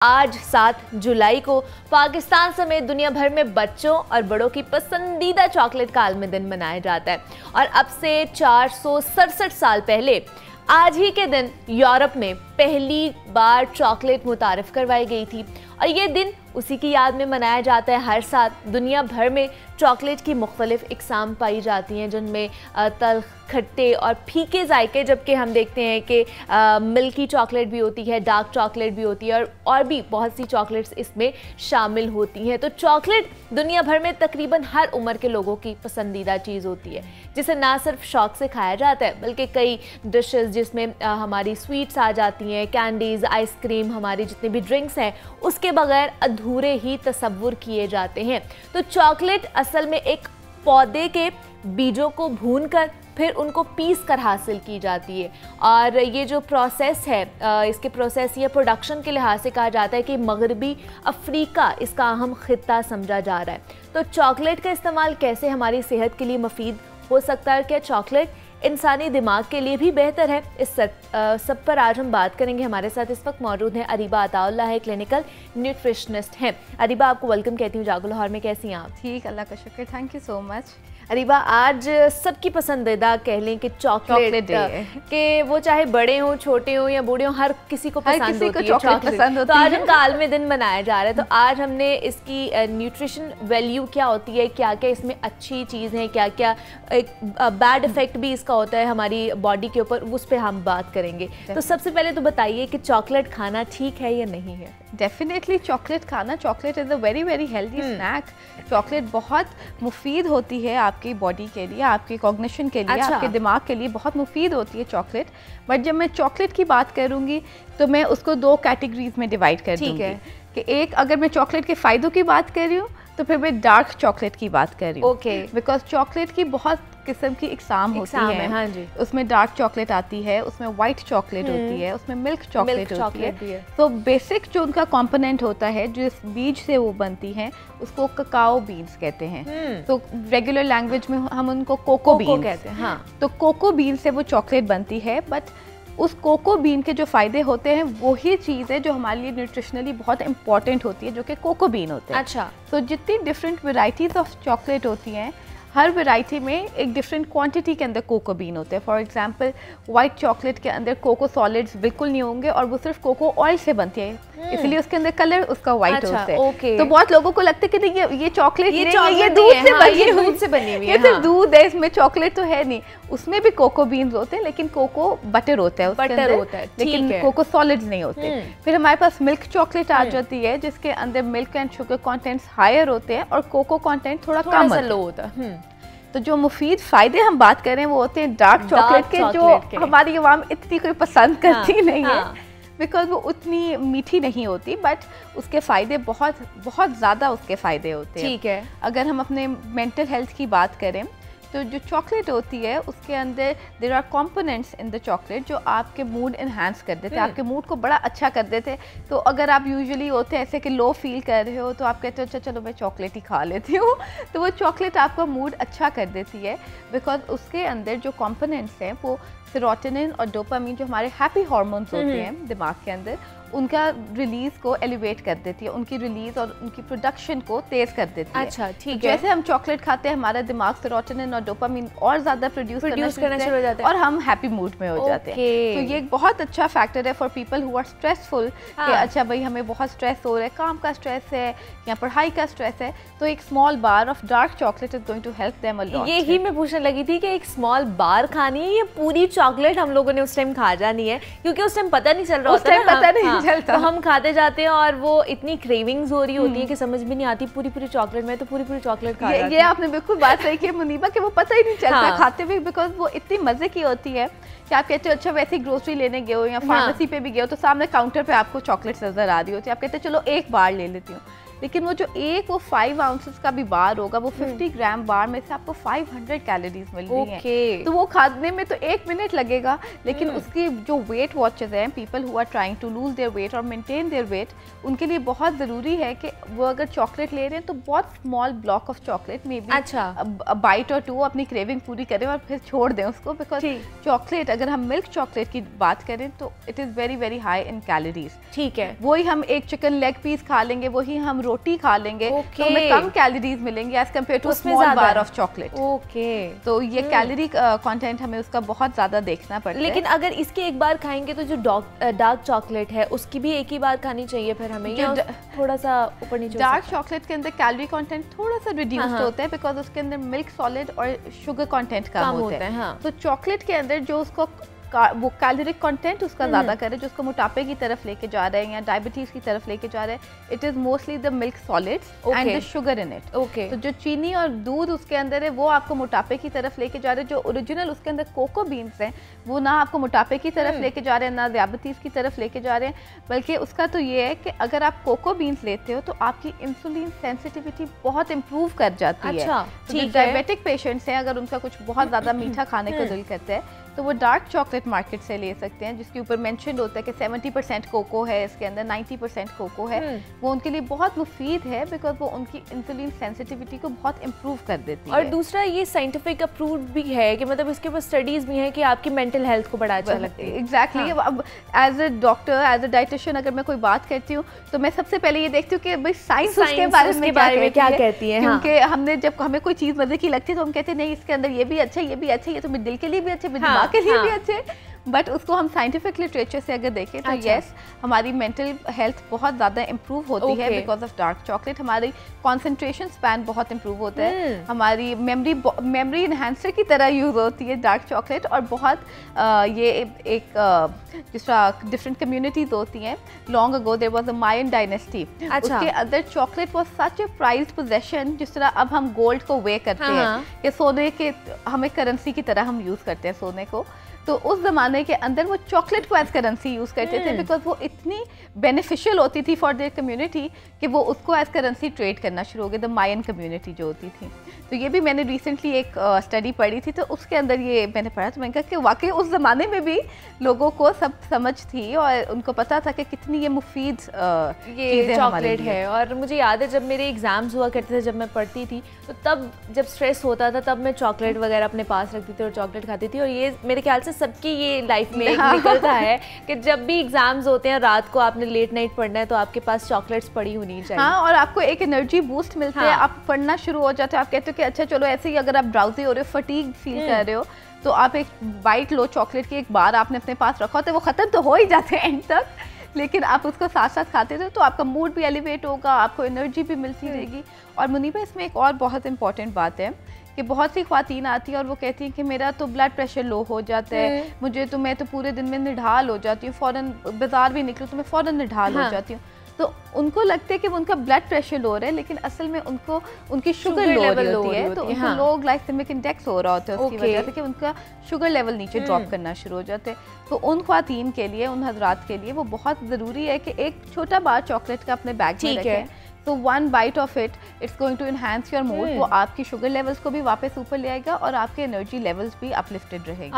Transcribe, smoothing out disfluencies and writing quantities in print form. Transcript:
आज 7 जुलाई को पाकिस्तान समेत दुनिया भर में बच्चों और बड़ों की पसंदीदा चॉकलेट का आलमी दिन मनाया जाता है। और अब से 467 साल पहले आज ही के दिन यूरोप में पहली बार चॉकलेट मुतारिफ करवाई गई थी और ये दिन उसी की याद में मनाया जाता है। हर साल दुनिया भर में चॉकलेट की मुख्तलिफ इकसाम पाई जाती हैं, जिनमें तल्ख, खट्टे और फीके जायके, जबकि हम देखते हैं कि मिल्की चॉकलेट भी होती है, डार्क चॉकलेट भी होती है और भी बहुत सी चॉकलेट्स इसमें शामिल होती हैं। तो चॉकलेट दुनिया भर में तकरीबन हर उम्र के लोगों की पसंदीदा चीज़ होती है, जिसे ना सिर्फ शौक से खाया जाता है बल्कि कई डिशेस जिसमें हमारी स्वीट्स आ जाती हैं, कैंडीज़, आइसक्रीम, हमारी जितने भी ड्रिंक्स हैं, उसके बगैर अधूरे ही तसव्वुर किए जाते हैं। तो चॉकलेट असल में एक पौधे के बीजों को भूनकर फिर उनको पीस कर हासिल की जाती है और ये जो प्रोसेस है, इसके प्रोसेस या प्रोडक्शन के लिहाज से कहा जाता है कि मगरबी अफ्रीका इसका अहम खित्ता समझा जा रहा है। तो चॉकलेट का इस्तेमाल कैसे हमारी सेहत के लिए मुफीद हो सकता है, क्या चॉकलेट इंसानी दिमाग के लिए भी बेहतर है, इस सब पर आज हम बात करेंगे। हमारे साथ इस वक्त मौजूद हैं अरीबा अताउल्लाह है, क्लिनिकल न्यूट्रिशनिस्ट हैं। अरीबा, आपको वेलकम कहती हूँ जागो लाहौर में। कैसी हैं आप? ठीक, अल्लाह का शुक्र, thank you so much. Areeba, आज सबकी पसंदीदा कह लें कि चॉकलेट के वो चाहे बड़े हों, छोटे हों या बूढ़े हों, हर किसी को पसंद होती है चॉकलेट। तो आज उनका आलमी दिन मनाया जा रहा है। तो आज हमने इसकी न्यूट्रिशन वैल्यू क्या होती है, क्या क्या इसमें अच्छी चीज़ है, क्या क्या एक बैड इफेक्ट भी इसका होता है हमारी बॉडी के ऊपर, उस पर हम बात करेंगे। तो सबसे पहले तो बताइए कि चॉकलेट खाना ठीक है या नहीं है? डेफिनेटली चॉकलेट खाना, chocolate is a very very healthy snack. Chocolate बहुत मुफीद होती है आपकी बॉडी के लिए, आपके कॉग्निशन के लिए, आपके दिमाग के लिए बहुत मुफीद होती है चॉकलेट। बट जब मैं चॉकलेट की बात करूँगी तो मैं उसको दो कैटेगरीज में डिवाइड कर दूँगी कि एक, अगर मैं चॉकलेट के फ़ायदों की बात कर रही हूँ तो फिर मैं डार्क चॉकलेट की बात कर रही हूँ। बिकॉज चॉकलेट की बहुत किस्म की इकसाम होती है। हाँ जी। उसमें डार्क चॉकलेट आती है, उसमें वाइट चॉकलेट होती है, उसमें मिल्क चॉकलेट होती है। तो बेसिक जो उनका कंपोनेंट होता है, जिस बीज से वो बनती है, उसको ककाओ बीन्स कहते हैं। तो रेगुलर लैंग्वेज में हम उनको कोको बीन्स कहते हैं। हाँ, तो कोको बीन से वो चॉकलेट बनती है। बट उस कोको बीन के जो फ़ायदे होते हैं वही चीज़ है जो हमारे लिए न्यूट्रिशनली बहुत इंपॉर्टेंट होती है, जो कि कोको बीन होते हैं। अच्छा। तो जितनी डिफरेंट वेराइटीज़ ऑफ चॉकलेट होती हैं, हर वैरायटी में एक डिफरेंट क्वांटिटी के अंदर कोको बीन होते हैं। फॉर एग्जांपल, वाइट चॉकलेट के अंदर कोको सॉलिड्स बिल्कुल नहीं होंगे और वो सिर्फ कोको ऑयल से बनती है, इसलिए उसके अंदर कलर उसका वाइट होता है। तो बहुत लोगों को लगता है कि ये चॉकलेट ये दूध से बनी हुई है, ये सिर्फ दूध है, इसमें चॉकलेट तो है नहीं। उसमें भी कोको बीन्स होते हैं, लेकिन कोको बटर होता है, लेकिन कोको सॉलिड्स नहीं होते। फिर हमारे पास मिल्क चॉकलेट आ जाती है, जिसके अंदर milk and sugar contents higher होते हैं और कोको कॉन्टेंट थोड़ा कम होता है। तो जो मुफीद फ़ायदे हम बात करें वो होते हैं डार्क चॉकलेट के, जो हमारी आवाम इतनी कोई पसंद करती नहीं है, बिकॉज वो उतनी मीठी नहीं होती। बट उसके फ़ायदे बहुत बहुत ज़्यादा उसके फ़ायदे होते हैं। ठीक है। अगर हम अपने मेंटल हेल्थ की बात करें तो जो चॉकलेट होती है उसके अंदर there are components in the chocolate जो आपके मूड इन्हांस कर देते हैं, आपके मूड को बड़ा अच्छा कर देते हैं। तो अगर आप यूजुअली होते हैं ऐसे कि लो फील कर रहे हो तो आप कहते हो अच्छा चलो मैं चॉकलेट ही खा लेती हूँ, तो वो चॉकलेट आपका मूड अच्छा कर देती है। बिकॉज उसके अंदर जो कंपोनेंट्स हैं वो सेरोटोनिन और डोपामिन, जो हमारे हैप्पी हार्मोन्स होते हैं दिमाग के अंदर, उनका रिलीज को एलिवेट कर देती है, उनकी रिलीज और उनकी प्रोडक्शन को तेज कर देती है। अच्छा, ठीक है। जैसे हम चॉकलेट खाते हैं हमारा दिमाग सेरोटोनिन और डोपामिन और ज्यादा प्रोड्यूस करना शुरू हो जाता है और हम हैप्पी मूड में हो जाते हैं। तो ये एक बहुत अच्छा फैक्टर है for people who are stressful कि अच्छा भाई हमें बहुत स्ट्रेस हो रहा है, काम का स्ट्रेस है या पढ़ाई का स्ट्रेस है, तो एक small bar of dark chocolate is going to help them a lot. यही मैं पूछने लगी थी कि एक स्मॉल बार खानी है या पूरी चॉकलेट हम लोगों ने उस टाइम खा जानी है, क्योंकि उस टाइम पता नहीं चल रहा होता, पता नहीं चलता, तो हम खाते जाते हैं और वो इतनी क्रेविंग्स हो रही होती है कि समझ भी नहीं आती पूरी पूरी चॉकलेट में, तो पूरी पूरी चॉकलेट खा जाती है। ये आपने बिल्कुल बात सही की मुनीबा, कि वो पता ही नहीं चलता खाते हुए, बिकॉज वो इतनी मजे की होती है कि आप कहते हो अच्छा वैसे ही ग्रोसरी लेने गए हो या फार्मेसी पे भी गए हो तो सामने काउंटर पे आपको चॉकलेट नजर आ रही होती है, आप कहते हो चलो एक बार ले लेती हूँ। लेकिन वो जो एक वो 5 आउंसेस का भी बार होगा, वो 50 ग्राम बार में से आपको 500 कैलोरीज मिल रही हैं। तो वो खाने में तो 1 मिनट लगेगा, लेकिन उसकी जो वेट वॉचर्स हैं, people who are trying to lose their weight और मेंटेन देयर वेट, उनके लिए बहुत ज़रूरी है कि वो अगर चॉकलेट ले रहे हैं तो बहुत स्मॉल ब्लॉक ऑफ चॉकलेट में भी बाइट और 2 अपनी क्रेविंग पूरी करें और फिर छोड़ दें उसको, बिकॉज चॉकलेट, अगर हम मिल्क चॉकलेट की बात करें तो it is very very high in calories. ठीक है, वही हम एक चिकन लेग पीस खा लेंगे, वही हम रोटी खा लेंगे, तो हमें कम कैलोरीज मिलेंगे as compare to small bar of chocolate. तो ये कैलोरी कंटेंट हमें उसका बहुत ज्यादा देखना पड़ता है। लेकिन अगर इसके एक बार खाएंगे तो जो डार्क चॉकलेट है उसकी भी एक ही बार खानी चाहिए फिर हमें, या थोड़ा सा ऊपर नीचे? डार्क चॉकलेट के अंदर कैलोरी कंटेंट थोड़ा सा रिड्यूस्ड होता है, बिकॉज उसके अंदर मिल्क सॉलिड और शुगर कंटेंट कम होता है। तो चॉकलेट के अंदर जो उसको वो कैलोरिक कंटेंट उसका ज़्यादा करे, जो उसको मोटापे की तरफ लेके जा रहे हैं या डायबिटीज़ की तरफ लेके जा रहे हैं, it is mostly the milk solids and the sugar in it. तो जो चीनी और दूध उसके अंदर है वो आपको मोटापे की तरफ लेके जा रहे हैं। जो ओरिजिनल उसके अंदर कोको बीन्स हैं वो ना आपको मोटापे की तरफ लेके जा रहे हैं, ना डायबिटीज़ की तरफ लेके जा रहे हैं, बल्कि उसका तो ये है कि अगर आप कोको बीन्स लेते हो तो आपकी इंसुलिन सेंसिटिविटी बहुत इम्प्रूव कर जाती है। तो जो डायबिटिक पेशेंट्स हैं, अगर उनका कुछ बहुत ज़्यादा मीठा खाने को दिल करता है तो वो डार्क चॉकलेट मार्केट से ले सकते हैं, जिसके ऊपर मेंशन होता है कि 70% कोको है, इसके अंदर 90% कोको है। वो उनके लिए बहुत मुफीद है, बिकॉज वो उनकी इंसुलिन सेंसिटिविटी को बहुत इम्प्रूव कर देती है। और दूसरा ये साइंटिफिक अप्रूव्ड भी है कि मतलब इसके ऊपर स्टडीज भी हैं कि आपकी मेंटल हेल्थ को बड़ा अच्छा लगता है। एग्जैक्टली। अब as a doctor, as a dietitian अगर मैं कोई बात करती हूँ तो मैं सबसे पहले ये देखती हूँ कि भाई साइंस उसके बारे में क्या कहती है। क्योंकि हमने जब हमें कोई चीज़ मजे की लगती है तो हम कहते हैं नहीं इसके अंदर ये भी अच्छा है, ये भी अच्छा है, ये तो मेरे दिल के लिए भी अच्छा है, के लिए भी अच्छे, बट उसको हम साइंटिफिक लिटरेचर से अगर देखें तो यस, हमारी मेंटल हेल्थ बहुत ज़्यादा इम्प्रूव होती है बिकॉज ऑफ डार्क चॉकलेट। हमारी कंसंट्रेशन स्पैन बहुत इम्प्रूव होता है, हमारी मेमोरी इन्हांसर की तरह यूज़ होती है डार्क चॉकलेट। और बहुत ये एक जिस तरह डिफरेंट कम्युनिटीज़ होती हैं, long ago there was a Mayan dynasty, उसके अंदर chocolate was such a prized possession. जिस तरह अब हम गोल्ड को वे करते हैं या सोने के हमें करेंसी की तरह हम यूज़ करते हैं सोने को, तो उस ज़माने के अंदर वो चॉकलेट को एज करेंसी यूज़ करते थे, बिकॉज वो इतनी बेनिफिशियल होती थी फॉर देयर कम्युनिटी कि वो उसको एज करेंसी ट्रेड करना शुरू हो गए, द मायन कम्युनिटी जो होती थी। तो ये भी मैंने रिसेंटली एक स्टडी पढ़ी थी, तो उसके अंदर ये मैंने पढ़ा, तो मैंने कहा कि वाकई उस ज़माने में भी लोगों को सब समझ थी और उनको पता था कि कितनी ये मुफीद ये चॉकलेट है। और मुझे याद है जब मेरे एग्जाम्स हुआ करते थे, जब मैं पढ़ती थी, तो तब जब स्ट्रेस होता था तब मैं चॉकलेट वगैरह अपने पास रखती थी और चॉकलेट खाती थी। और ये मेरे ख्याल से सबकी ये लाइफ में एक निकलता है कि जब भी एग्जाम्स होते हैं, रात को आपने लेट नाइट पढ़ना है, तो आपके पास चॉकलेट्स पड़ी होनी चाहिए। हाँ, और आपको एक एनर्जी बूस्ट मिलता है, आप पढ़ना शुरू हो जाते हो, आप कहते हो कि अच्छा चलो ऐसे ही अगर आप ड्राउजी हो रहे हो, फटीग फील कर रहे हो, तो आप एक बाइट लो चॉकलेट की, एक बार आपने अपने पास रखा होता है, वो ख़त्म तो हो ही जाते हैं एंड तक, लेकिन आप उसको साथ साथ खाते थे तो आपका मूड भी एलिवेट होगा, आपको एनर्जी भी मिलती रहेगी। और मुनीबा, इसमें एक और बहुत इंपॉर्टेंट बात है कि बहुत सी ख्वातीन आती है और वो कहती हैं कि मेरा तो ब्लड प्रेशर लो हो जाता है, मैं तो पूरे दिन में निढाल हो जाती हूँ, फ़ौरन बाजार भी निकलूँ तो मैं फ़ौरन निढाल हो जाती हूँ। तो उनको लगता है कि उनका ब्लड प्रेशर लो है, लेकिन असल में उनको उनकी शुगर लेवल होती है, तो उनको लो ग्लाइसेमिक इंडेक्स हो रहा होता है उसकी वजह से कि उनका शुगर लेवल नीचे ड्रॉप करना शुरू हो जाते हैं। तो उन ख्वातीन के लिए, उन हजरात के लिए वो बहुत ज़रूरी है कि एक छोटा बार चॉकलेट का अपने बैग में रखें। तो 1 bite of it, it's going to enhance your mood. वो आपकी शुगर लेवल्स को भी वापस ऊपर ले आएगा और आपके एनर्जी लेवल्स भी अपलिफ्टेड रहेंगे।